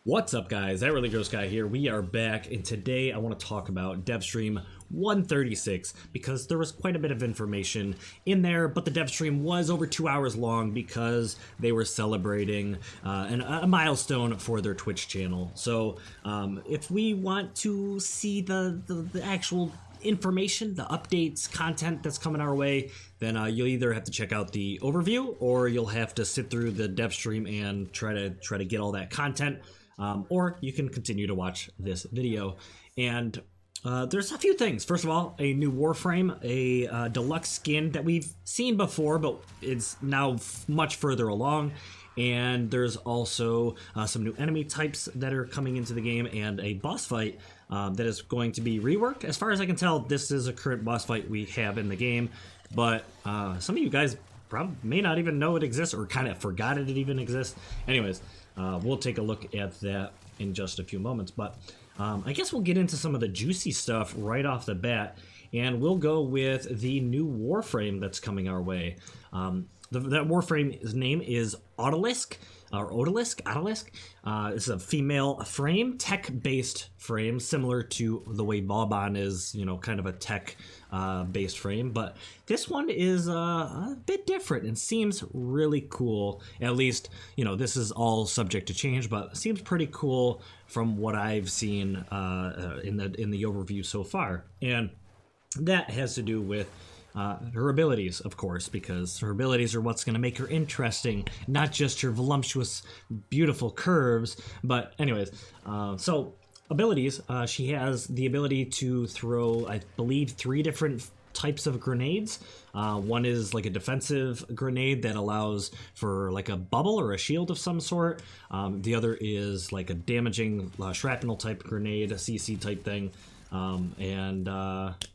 What's up, guys? That Really Gross Guy here. We are back, and today I want to talk about Devstream 136 because there was quite a bit of information in there, but the Devstream was over 2 hours long because they were celebrating a milestone for their Twitch channel. So if we want to see the actual information, the updates, content that's coming our way, then you'll either have to check out the overview or you'll have to sit through the Devstream and try to get all that content. Or you can continue to watch this video. And there's a few things. First of all, a new Warframe, a Deluxe Skin that we've seen before, but it's now much further along. And there's also some new enemy types that are coming into the game, and a boss fight that is going to be reworked. As far as I can tell, this is a current boss fight we have in the game, but some of you guys probably may not even know it exists or kind of forgot it even exists. Anyways, we'll take a look at that in just a few moments, but I guess we'll get into some of the juicy stuff right off the bat, and we'll go with the new Warframe that's coming our way. That Warframe's name is Otto Liske, or Otto Liske. It's a female frame, tech-based frame, similar to the way Wobble is, you know, kind of a tech-based frame. But this one is a bit different and seems really cool. At least, you know, this is all subject to change, but seems pretty cool from what I've seen in the overview so far. And that has to do with her abilities, of course, because her abilities are what's going to make her interesting, not just her voluptuous, beautiful curves. But anyways, so abilities, she has the ability to throw, I believe, 3 different types of grenades. One is like a defensive grenade that allows for like a bubble or a shield of some sort. The other is like a damaging shrapnel type grenade, a CC type thing.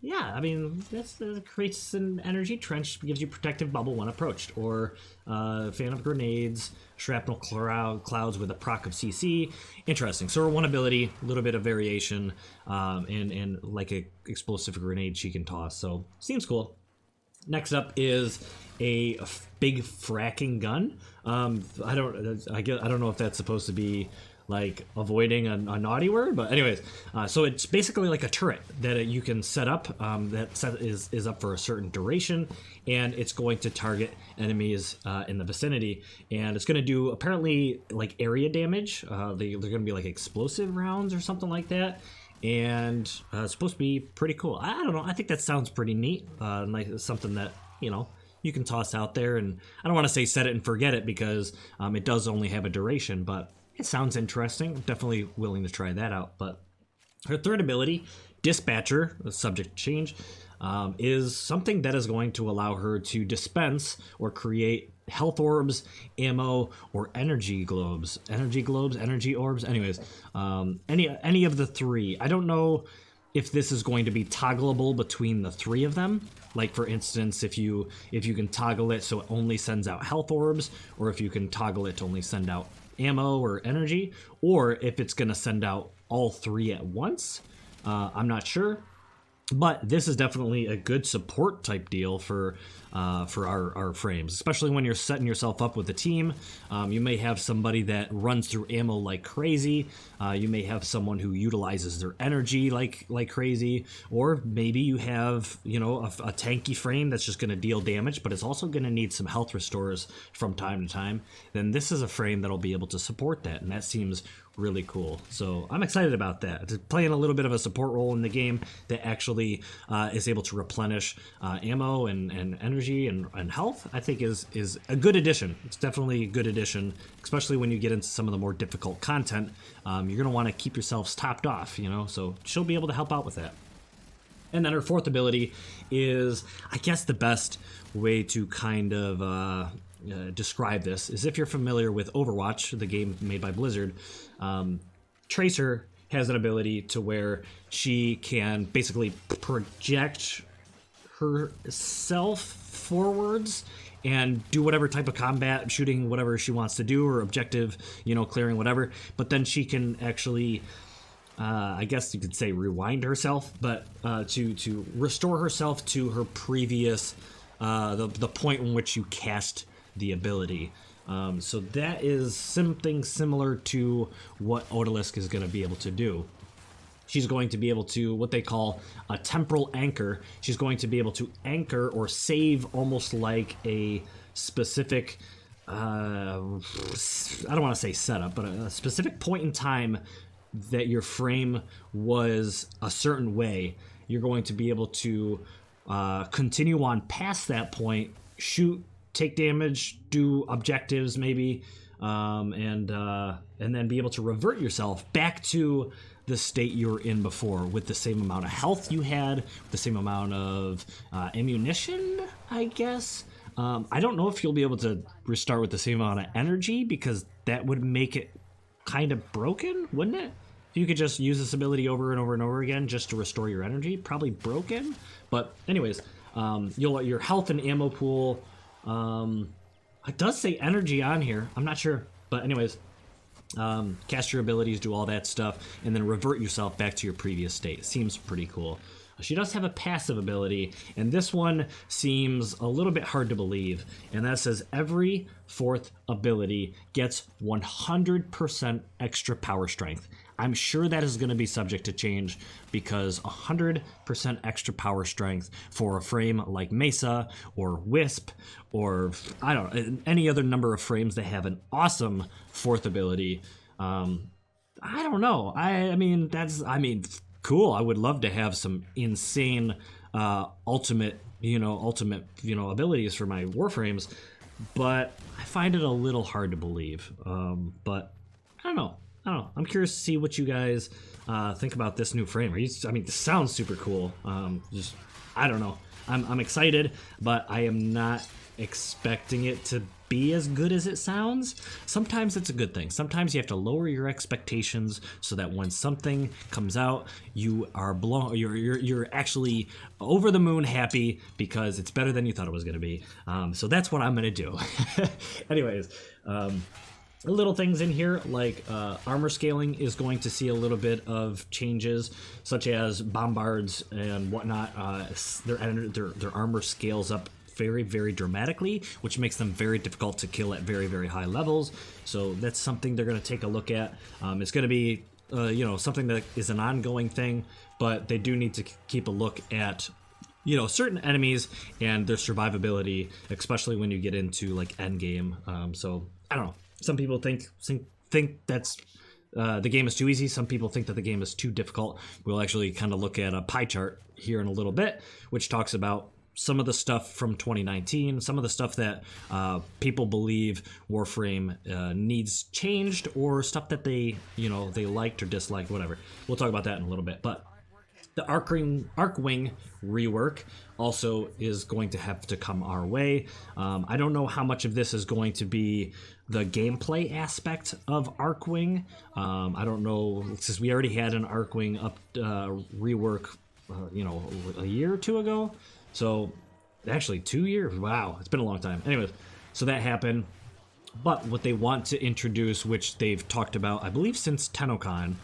Yeah, I mean, this creates an energy trench, gives you protective bubble when approached, or phantom grenades, shrapnel clouds with a proc of CC. Interesting. So her one ability, a little bit of variation, and like a explosive grenade she can toss. So seems cool. Next up is a big fracking gun. I don't know if that's supposed to be like avoiding a naughty word, but anyways, so it's basically like a turret that you can set up. That set is up for a certain duration, and it's going to target enemies in the vicinity, and it's going to do apparently like area damage. They're going to be like explosive rounds or something like that, and it's supposed to be pretty cool. I don't know. I think that sounds pretty neat. Like something that, you know, you can toss out there, and I don't want to say set it and forget it because it does only have a duration, but it sounds interesting. I'm definitely willing to try that out. But her third ability, Dispatcher, the subject change, is something that is going to allow her to dispense or create health orbs, ammo, or energy globes. Energy orbs. Anyways, any of the 3. I don't know if this is going to be toggleable between the 3 of them. Like, for instance, if you can toggle it so it only sends out health orbs, or if you can toggle it to only send out ammo or energy, or if it's going to send out all 3 at once. I'm not sure, but this is definitely a good support type deal for our frames, especially when you're setting yourself up with a team. You may have somebody that runs through ammo like crazy. You may have someone who utilizes their energy like crazy, or maybe you have, you know, a tanky frame that's just going to deal damage, but it's also going to need some health restores from time to time. Then this is a frame that'll be able to support that, and that seems really cool. So I'm excited about that. It's playing a little bit of a support role in the game that actually is able to replenish ammo and energy and health, I think is a good addition. It's definitely a good addition, especially when you get into some of the more difficult content. You're going to want to keep yourselves topped off, you know, so she'll be able to help out with that. And then her fourth ability is, I guess, the best way to kind of describe this is if you're familiar with Overwatch, the game made by Blizzard. Tracer has an ability to where she can basically project herself forwards and do whatever type of combat, shooting whatever she wants to do, or objective, you know, clearing whatever. But then she can actually, I guess you could say, rewind herself, but to restore herself to her previous, the point in which you cast the ability. So that is something similar to what Otto Liske is going to be able to do. She's going to be able to, what they call a temporal anchor. She's going to be able to anchor or save almost like a specific, I don't want to say setup, but a specific point in time that your frame was a certain way. You're going to be able to continue on past that point, shoot, take damage, do objectives maybe, and then be able to revert yourself back to the state you were in before with the same amount of health you had, the same amount of ammunition, I guess. I don't know if you'll be able to restart with the same amount of energy, because that would make it kind of broken, wouldn't it? If you could just use this ability over and over and over again just to restore your energy, probably broken. But anyways, your health and ammo pool, it does say energy on here. I'm not sure, but anyways, cast your abilities, do all that stuff, and then revert yourself back to your previous state. Seems pretty cool. She does have a passive ability, and this one seems a little bit hard to believe, and that says every fourth ability gets 100% extra power strength. I'm sure that is going to be subject to change, because 100% extra power strength for a frame like Mesa or Wisp or, I don't know, any other number of frames that have an awesome fourth ability. I don't know. I mean, cool. I would love to have some insane ultimate abilities for my Warframes, but I find it a little hard to believe. But I don't know. I'm curious to see what you guys think about this new frame. This sounds super cool. I don't know. I'm excited, but I am not expecting it to be as good as it sounds. Sometimes it's a good thing. Sometimes you have to lower your expectations so that when something comes out, you are you're actually over the moon happy because it's better than you thought it was going to be. So that's what I'm going to do. Anyways, little things in here like armor scaling is going to see a little bit of changes, such as bombards and whatnot. Their armor scales up very, very dramatically, which makes them very difficult to kill at very, very high levels. So that's something they're going to take a look at. It's going to be something that is an ongoing thing, but they do need to keep a look at certain enemies and their survivability, especially when you get into like endgame. So I don't know. Some people think that's the game is too easy. Some people think that the game is too difficult. We'll actually kind of look at a pie chart here in a little bit, which talks about some of the stuff from 2019, some of the stuff that people believe Warframe needs changed, or stuff that they liked or disliked, whatever. We'll talk about that in a little bit. But the Archwing rework also is going to have to come our way. I don't know how much of this is going to be the gameplay aspect of Archwing. I don't know, since we already had an Archwing rework, a year or two ago. So, actually 2 years. Wow, it's been a long time. Anyways, so that happened. But what they want to introduce, which they've talked about, I believe, since TennoCon,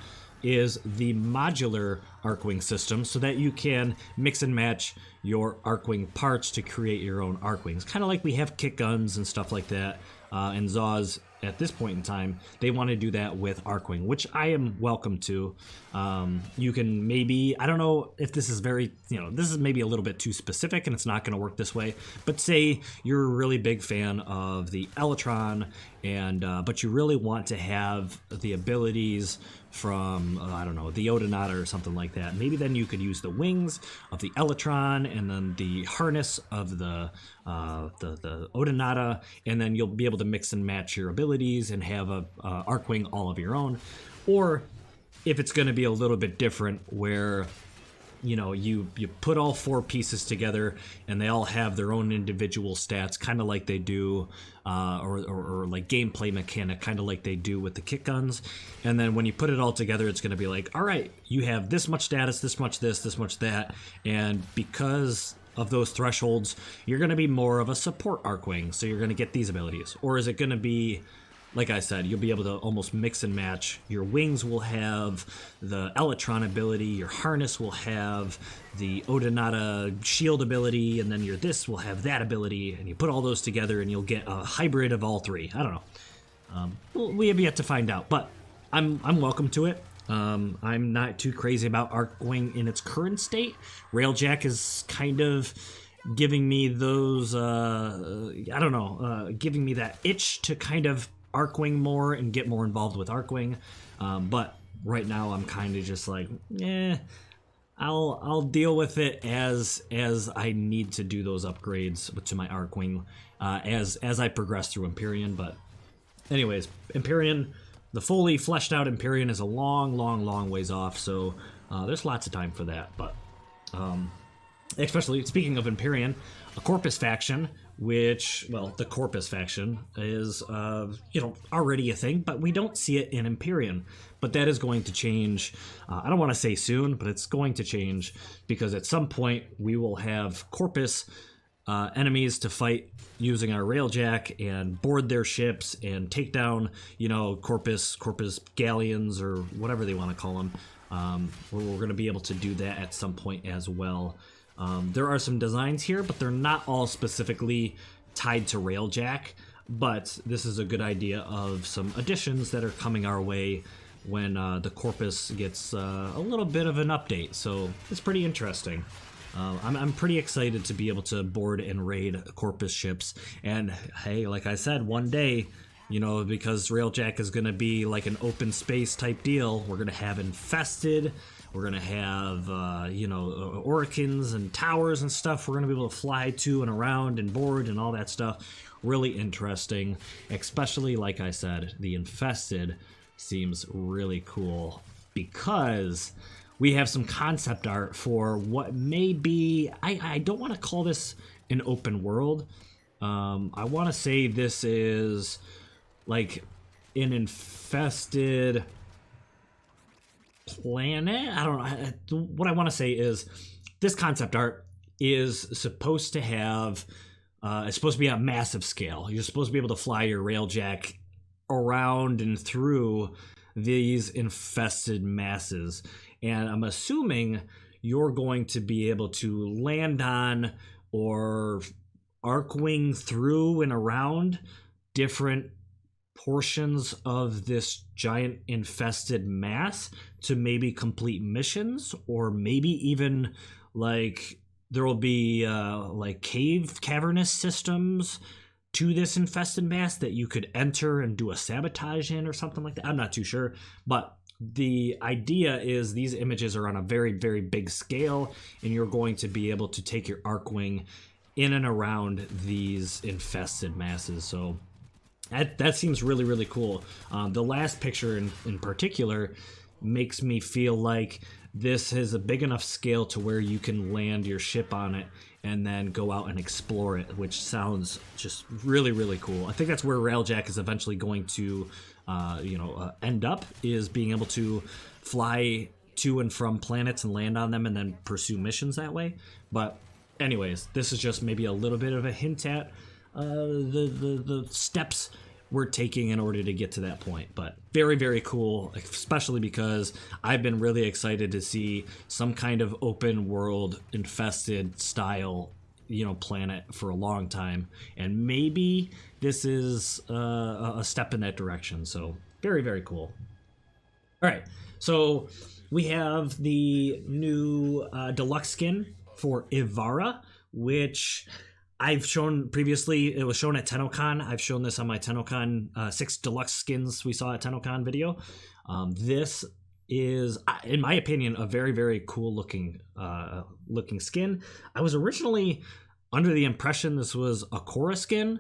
is the modular Archwing system, so that you can mix and match your Archwing parts to create your own Archwings. Kind of like we have kick guns and stuff like that, and Zaws at this point in time. They want to do that with Archwing, which I am welcome to. You can maybe, I don't know if this is this is maybe a little bit too specific and it's not going to work this way, but say you're a really big fan of the Elytron, and but you really want to have the abilities from, the Odonata or something like that. Maybe then you could use the wings of the Elytron and then the harness of the Odonata, and then you'll be able to mix and match your abilities and have a Archwing all of your own. Or if it's going to be a little bit different, where you put all four pieces together and they all have their own individual stats, kind of like they do, or like gameplay mechanic, kind of like they do with the kick guns. And then when you put it all together, it's going to be like, all right, you have this much status, this much this much that, and because of those thresholds, you're going to be more of a support Archwing, so you're going to get these abilities. Or is it going to be like I said, you'll be able to almost mix and match. Your wings will have the Electron ability, your harness will have the Odinata shield ability, and then your this will have that ability, and you put all those together and you'll get a hybrid of all three. I don't know. We have yet to find out, but I'm welcome to it. I'm not too crazy about Archwing in its current state. Railjack is kind of giving me those, I don't know, giving me that itch to kind of Archwing more and get more involved with Archwing. But right now I'm kind of just like, I'll deal with it as I need to do those upgrades to my Archwing as I progress through Empyrean. But anyways, Empyrean, the fully fleshed out Empyrean is a long ways off, so there's lots of time for that. But especially speaking of Empyrean, a Corpus Faction, which, well, the Corpus Faction is, already a thing, but we don't see it in Empyrean. But that is going to change. I don't want to say soon, but it's going to change, because at some point we will have Corpus enemies to fight using our Railjack and board their ships and take down, Corpus galleons or whatever they want to call them. We're going to be able to do that at some point as well. There are some designs here, but they're not all specifically tied to Railjack. But this is a good idea of some additions that are coming our way when the Corpus gets a little bit of an update. So it's pretty interesting. I'm pretty excited to be able to board and raid Corpus ships. And hey, like I said, one day, because Railjack is going to be like an open space type deal, we're going to have Infested. We're going to have, Oricans and towers and stuff. We're going to be able to fly to and around and board and all that stuff. Really interesting. Especially, like I said, the Infested seems really cool because we have some concept art for what may be, I don't want to call this an open world. I want to say this is like an infested planet. I don't know. What I want to say is this concept art is supposed to have, it's supposed to be a massive scale. You're supposed to be able to fly your Railjack around and through these infested masses. And I'm assuming you're going to be able to land on or Archwing through and around different portions of this giant infested mass to maybe complete missions, or maybe even like there will be like cavernous systems to this infested mass that you could enter and do a sabotage in or something like that. I'm not too sure, but the idea is these images are on a very, very big scale, and you're going to be able to take your Archwing in and around these infested masses. So that seems really, really cool. The last picture in particular makes me feel like this is a big enough scale to where you can land your ship on it and then go out and explore it, which sounds just really, really cool. I think that's where Railjack is eventually going to end up, is being able to fly to and from planets and land on them and then pursue missions that way. But anyways, this is just maybe a little bit of a hint at the steps we're taking in order to get to that point. But very, very cool, especially because I've been really excited to see some kind of open world infested style planet for a long time, and maybe this is a step in that direction. So very, very cool. All right, so we have the new deluxe skin for Ivara, which I've shown previously. It was shown at TennoCon. I've shown this on my TennoCon 6 deluxe skins we saw at TennoCon video. This is, in my opinion, a very, very cool looking skin. I was originally under the impression this was a Korra skin,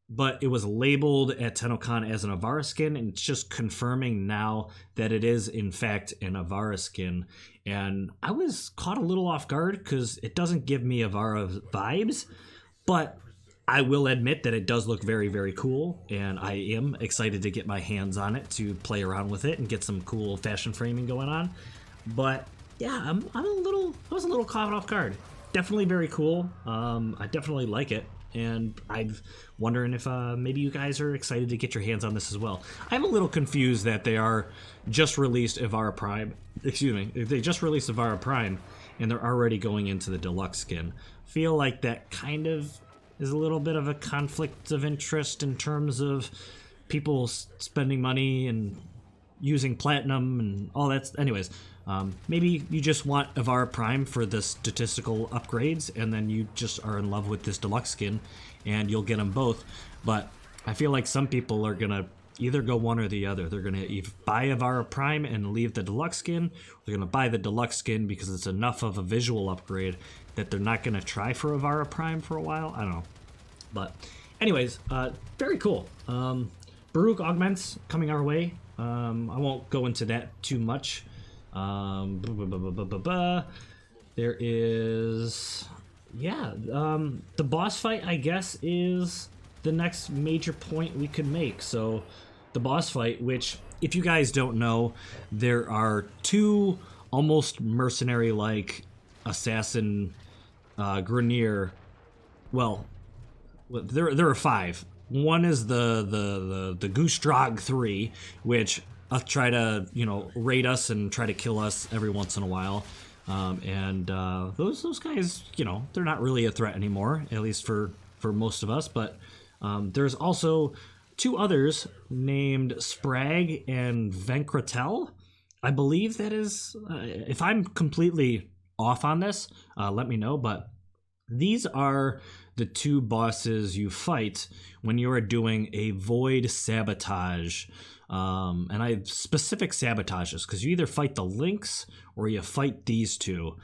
but it was labeled at TennoCon as an Ivara skin, and it's just confirming now that it is in fact an Ivara skin. And I was caught a little off guard because it doesn't give me Ivara vibes, but I will admit that it does look very, very cool, and I am excited to get my hands on it to play around with it and get some cool fashion framing going on. But yeah, I was a little caught off guard. Definitely very cool. I definitely like it. and I'm wondering if maybe you guys are excited to get your hands on this as well. I'm a little confused that they are just released Ivara Prime. Excuse me, they just released Ivara Prime, and they're already going into the Deluxe Skin. Feel like that kind of is a little bit of a conflict of interest in terms of people spending money and using platinum and all that. Anyways, maybe you just want Ivara Prime for the statistical upgrades, and then you just are in love with this Deluxe Skin, and you'll get them both. But I feel like some people are gonna either go one or the other. They're gonna either buy Ivara Prime and leave the Deluxe Skin, or they're gonna buy the Deluxe Skin because it's enough of a visual upgrade that they're not gonna try for Ivara Prime for a while. I don't know. But anyways, very cool. Baruch augments coming our way. I won't go into that too much. There is, yeah, the boss fight, I guess, is the next major point we could make. So the boss fight, which, if you guys don't know, there are two almost mercenary-like assassin Grenier. Well, there are five. One is the Goostrog 3, which try to, you know, raid us and try to kill us every once in a while. Those guys, you know, they're not really a threat anymore, at least for most of us. But there's also two others named Sprague and Ventratel. I believe that is, if I'm completely off on this, let me know. But these are the two bosses you fight when you are doing a void sabotage. And I have specific sabotages because you either fight the Lynx or you fight these two,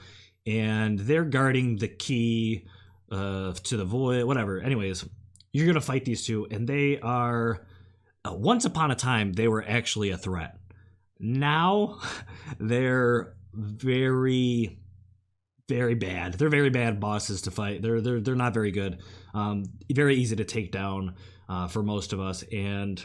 and they're guarding the key to the void, whatever. Anyways, you're going to fight these two, and they are, once upon a time, they were actually a threat. Now, they're very, very bad. They're very bad bosses to fight. They're not very good. Very easy to take down for most of us, and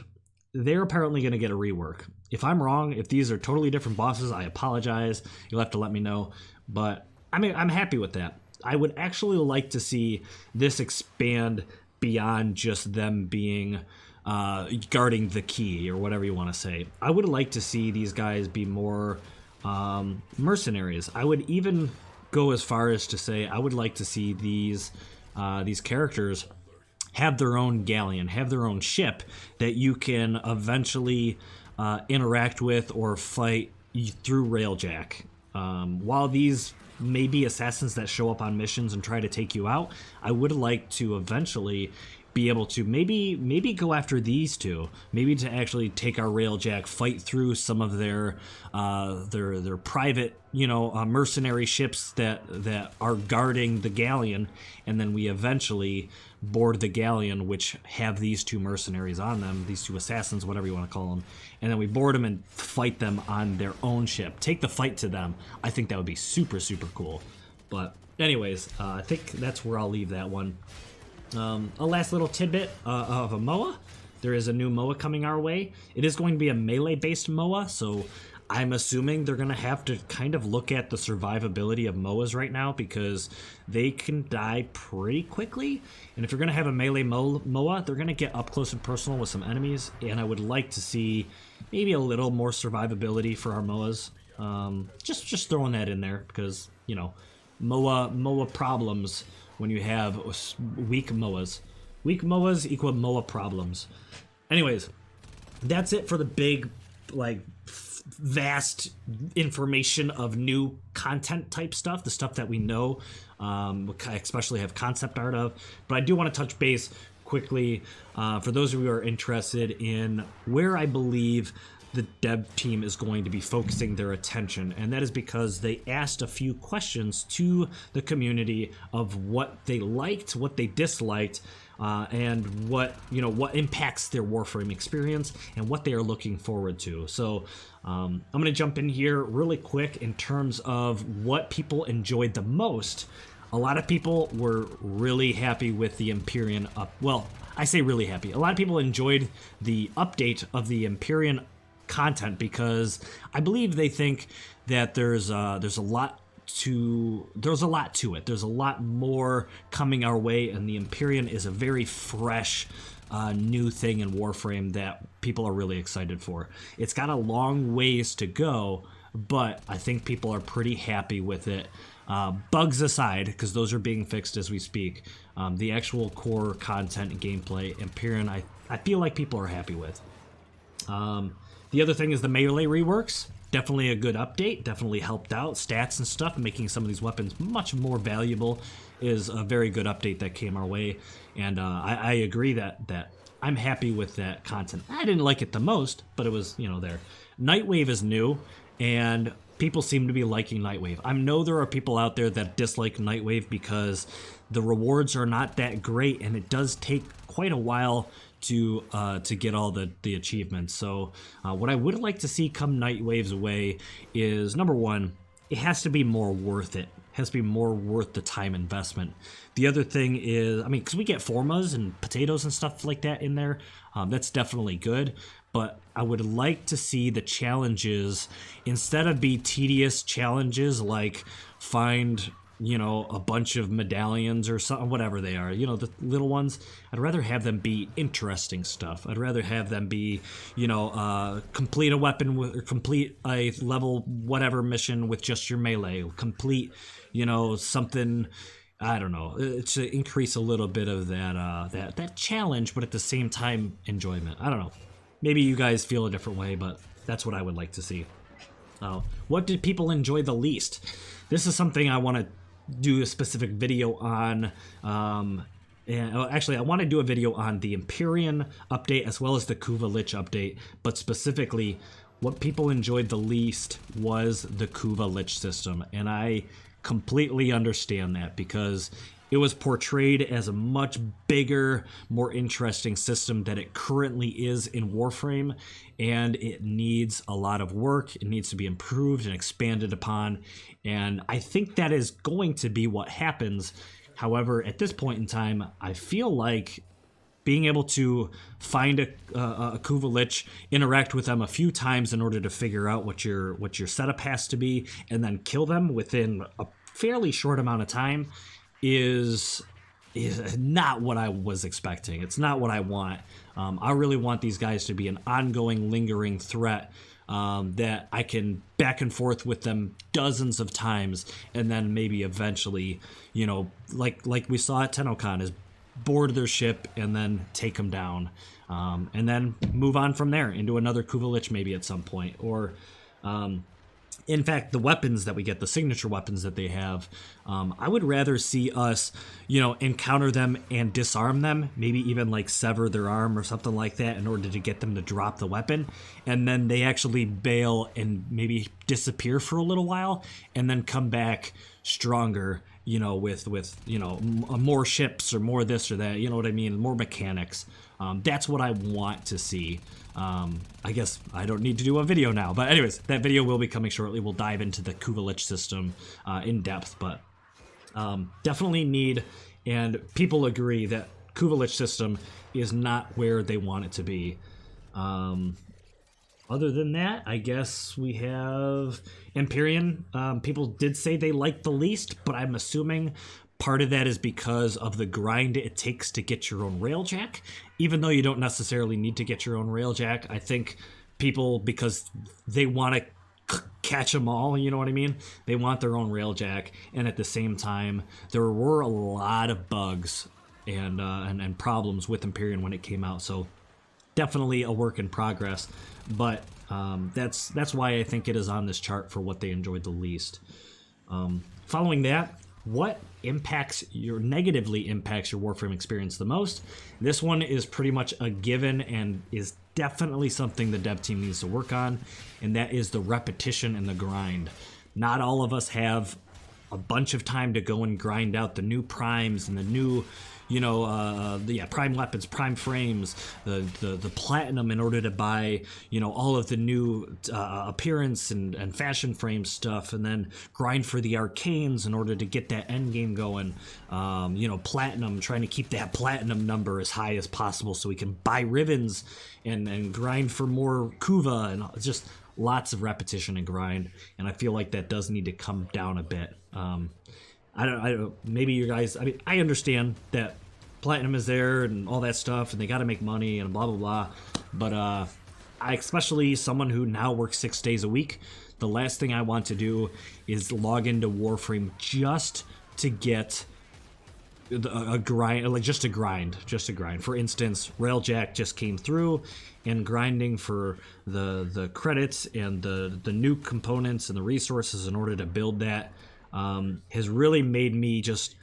they're apparently going to get a rework. If I'm wrong, if these are totally different bosses, I apologize. You'll have to let me know. But I'm happy with that. I would actually like to see this expand beyond just them being guarding the key or whatever you want to say. I would like to see these guys be more mercenaries. I would even go as far as to say I would like to see these characters have their own galleon, have their own ship that you can eventually interact with or fight through Railjack. While these may be assassins that show up on missions and try to take you out, I would like to eventually be able to maybe go after these two, maybe to actually take our Railjack, fight through some of their private, you know, mercenary ships that are guarding the galleon, and then we eventually board the galleon, which have these two mercenaries on them, these two assassins, whatever you want to call them, and then we board them and fight them on their own ship, take the fight to them. I think that would be super, super cool. But anyways, I think that's where I'll leave that one. A last little tidbit of a MOA. There is a new MOA coming our way. It is going to be a melee-based MOA, so I'm assuming they're going to have to kind of look at the survivability of MOAs right now, because they can die pretty quickly. And if you're going to have a melee MOA, they're going to get up close and personal with some enemies, and I would like to see maybe a little more survivability for our MOAs. Just throwing that in there, because, you know, MOA problems when you have weak MOAs. Weak MOAs equal MOA problems. Anyways, that's it for the big, like, vast information of new content type stuff, the stuff that we know, especially have concept art of. But I do want to touch base quickly for those of you who are interested in where I believe the dev team is going to be focusing their attention, and that is because they asked a few questions to the community of what they liked, what they disliked, and what impacts their Warframe experience and what they are looking forward to. So I'm going to jump in here really quick in terms of what people enjoyed the most. A lot of people were really happy with the Empyrean well, I say really happy. A lot of people enjoyed the update of the Empyrean content because I believe they think that there's a lot there's a lot to it. There's a lot more coming our way, and the Empyrean is a very fresh new thing in Warframe that people are really excited for. It's got a long ways to go, but I think people are pretty happy with it. Bugs aside, because those are being fixed as we speak, the actual core content and gameplay, Empyrean, I feel like people are happy with. The other thing is the melee reworks. Definitely a good update, definitely helped out. Stats and stuff, making some of these weapons much more valuable is a very good update that came our way. And I agree that I'm happy with that content. I didn't like it the most, but it was, there. Nightwave is new, and people seem to be liking Nightwave. I know there are people out there that dislike Nightwave because the rewards are not that great, and it does take quite a while to get all the achievements. So what I would like to see come Nightwave's way is, number one, it has to be more worth it. It has to be more worth the time investment. The other thing is, because we get formas and potatoes and stuff like that in there, that's definitely good. But I would like to see the challenges, instead of be tedious challenges like find, a bunch of medallions or something, whatever they are, the little ones. I'd rather have them be interesting stuff. I'd rather have them be, complete a weapon with, or complete a level whatever mission with just your melee. Complete, something, I don't know, to increase a little bit of that challenge, but at the same time, enjoyment. I don't know. Maybe you guys feel a different way, but that's what I would like to see. What did people enjoy the least? This is something I want to do a specific video on. Actually, I want to do a video on the Empyrean update as well as the Kuva Lich update, but specifically, what people enjoyed the least was the Kuva Lich system, and I completely understand that because it was portrayed as a much bigger, more interesting system than it currently is in Warframe, and it needs a lot of work. It needs to be improved and expanded upon, and I think that is going to be what happens. However, at this point in time, I feel like being able to find a Kuva Lich, interact with them a few times in order to figure out what your setup has to be, and then kill them within a fairly short amount of time is not what I was expecting. It's not what I want. I really want these guys to be an ongoing, lingering threat that I can back and forth with them dozens of times, and then maybe eventually, like we saw at TennoCon, is board their ship and then take them down, and then move on from there into another Kuva Lich maybe at some point, or in fact, the weapons that we get, the signature weapons that they have, I would rather see us, encounter them and disarm them, maybe even like sever their arm or something like that in order to get them to drop the weapon, and then they actually bail and maybe disappear for a little while, and then come back stronger, with more ships or more this or that, what I mean, more mechanics. That's what I want to see. I guess I don't need to do a video now, but anyways, that video will be coming shortly. We'll dive into the Kuva Lich system in depth, but definitely need, and people agree that Kuva Lich system is not where they want it to be. Other than that, I guess we have Empyrean. People did say they liked the least, but I'm assuming part of that is because of the grind it takes to get your own railjack. Even though you don't necessarily need to get your own railjack, I think people, because they want to catch them all, you know what I mean? They want their own railjack, and at the same time, there were a lot of bugs and problems with Empyrean when it came out, so definitely a work in progress, but that's why I think it is on this chart for what they enjoyed the least. Following that, what negatively impacts your Warframe experience the most? This one is pretty much a given and is definitely something the dev team needs to work on, and that is the repetition and the grind. Not all of us have a bunch of time to go and grind out the new primes and the new, prime weapons, prime frames, the platinum in order to buy, all of the new appearance and fashion frame stuff, and then grind for the arcanes in order to get that end game going. Platinum, trying to keep that platinum number as high as possible so we can buy ribbons and grind for more Kuva, and just lots of repetition and grind, and I feel like that does need to come down a bit. I don't. Maybe you guys. I mean, I understand that Platinum is there and all that stuff, and they got to make money and blah blah blah. But I, especially someone who now works 6 days a week, the last thing I want to do is log into Warframe just to get a grind, like just a grind. For instance, Railjack just came through, and grinding for the credits and the new components and the resources in order to build that has really made me just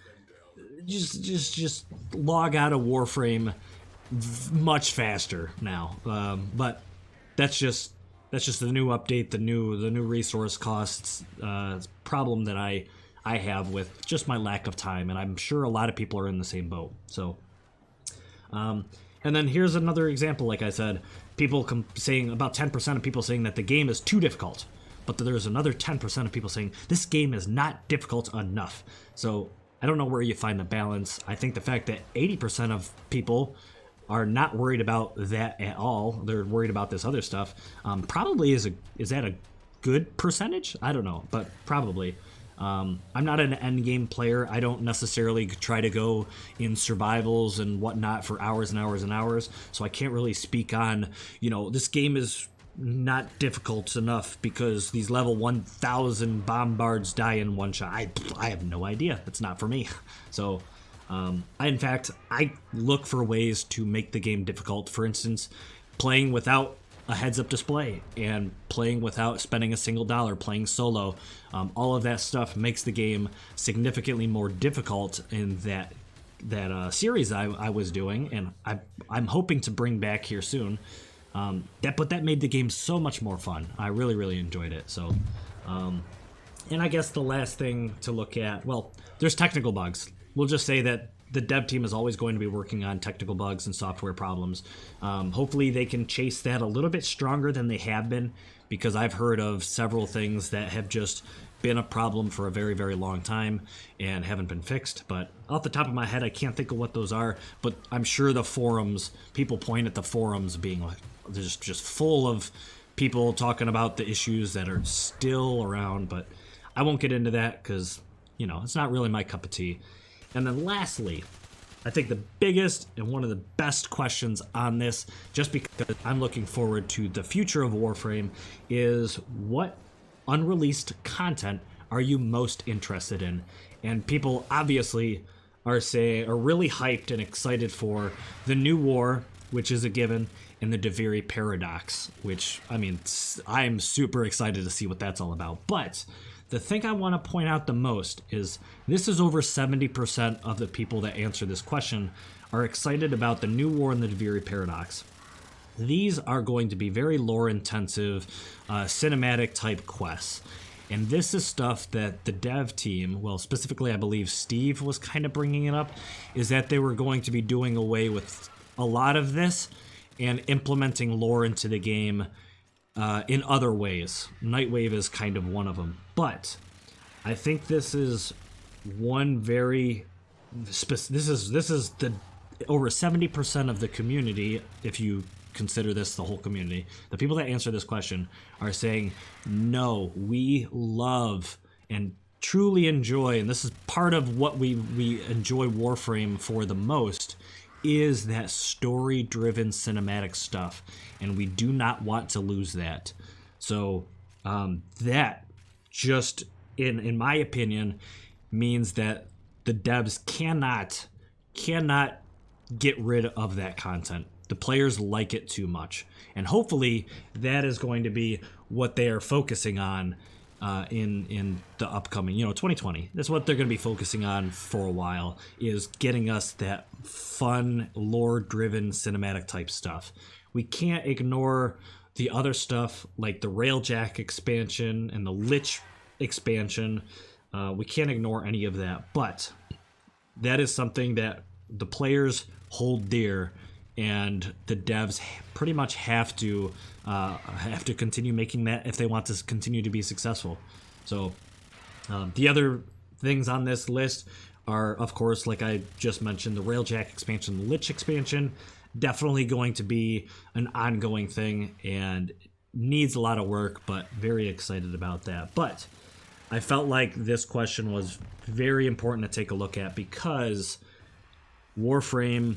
log out of Warframe much faster now. But that's just the new update, the new resource costs problem that I have with just my lack of time, and I'm sure a lot of people are in the same boat. So, and then here's another example. Like I said, people saying about 10% of people saying that the game is too difficult, but there's another 10% of people saying this game is not difficult enough. So I don't know where you find the balance. I think the fact that 80% of people are not worried about that at all, they're worried about this other stuff, probably is that a good percentage? I don't know, but probably. I'm not an endgame player. I don't necessarily try to go in survivals and whatnot for hours and hours and hours, so I can't really speak on, this game is not difficult enough because these level 1000 bombards die in one shot. I have no idea. It's not for me. So I look for ways to make the game difficult. For instance, playing without a heads-up display and playing without spending a single dollar, playing solo. All of that stuff makes the game significantly more difficult in that series I was doing, and I'm hoping to bring back here soon. But that made the game so much more fun. I really, really enjoyed it. So, and I guess the last thing to look at, well, there's technical bugs. We'll just say that the dev team is always going to be working on technical bugs and software problems. Hopefully they can chase that a little bit stronger than they have been, because I've heard of several things that have just been a problem for a very, very long time and haven't been fixed. But off the top of my head, I can't think of what those are, but I'm sure the forums, people point at the forums being like, they're just full of people talking about the issues that are still around, but I won't get into that because, it's not really my cup of tea. And then lastly, I think the biggest and one of the best questions on this, just because I'm looking forward to the future of Warframe, is what unreleased content are you most interested in? And people obviously are really hyped and excited for the new war, which is a given, and the Deviri Paradox, which, I'm super excited to see what that's all about. But the thing I want to point out the most is this is over 70% of the people that answer this question are excited about the new war and the Deviri Paradox. These are going to be very lore-intensive, cinematic-type quests. And this is stuff that the dev team, well, specifically I believe Steve was kind of bringing it up, is that they were going to be doing away with a lot of this and implementing lore into the game in other ways. Nightwave is kind of one of them. But I think this is one very this is the over 70% of the community, if you consider this the whole community, the people that answer this question are saying, no, we love and truly enjoy, and this is part of what we enjoy Warframe for the most, is that story-driven cinematic stuff, and we do not want to lose that. So that just, in my opinion, means that the devs cannot get rid of that content. The players like it too much, and hopefully that is going to be what they are focusing on in the upcoming, 2020. That's what they're going to be focusing on for a while, is getting us that fun, lore-driven, cinematic type stuff. We can't ignore the other stuff like the Railjack expansion and the Lich expansion. We can't ignore any of that, but that is something that the players hold dear, and the devs pretty much have to continue making that if they want to continue to be successful. So the other things on this list are, of course, like I just mentioned, the Railjack expansion, the Lich expansion, definitely going to be an ongoing thing, and needs a lot of work, but very excited about that. But I felt like this question was very important to take a look at because Warframe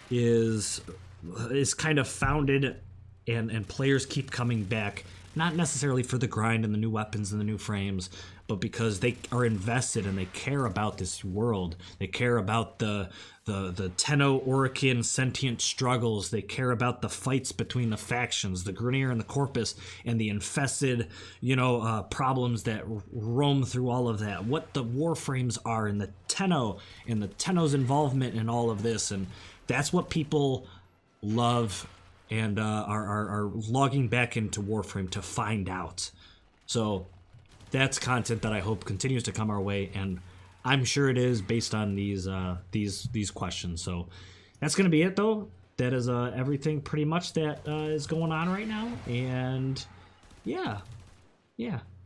is kind of founded, and players keep coming back, not necessarily for the grind and the new weapons and the new frames, but because they are invested and they care about this world. They care about the Tenno-Orokin sentient struggles. They care about the fights between the factions, the Grineer and the Corpus, and the infested, problems that roam through all of that. What the Warframes are, and the Tenno, and the Tenno's involvement in all of this. And that's what people love and are logging back into Warframe to find out. So that's content that I hope continues to come our way, and I'm sure it is based on these questions. So that's gonna be it, though. That is everything pretty much that is going on right now, and yeah,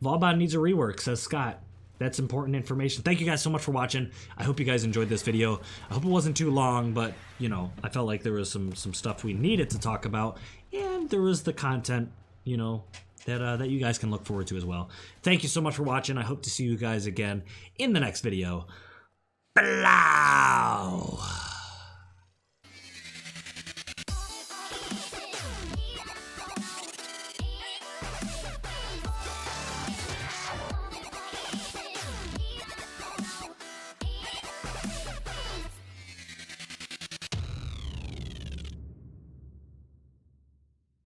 Vauban needs a rework, says Scott. That's important information. Thank you guys so much for watching. I hope you guys enjoyed this video. I hope it wasn't too long, but I felt like there was some stuff we needed to talk about, and there was the content, that you guys can look forward to as well. Thank you so much for watching. I hope to see you guys again in the next video. Blow!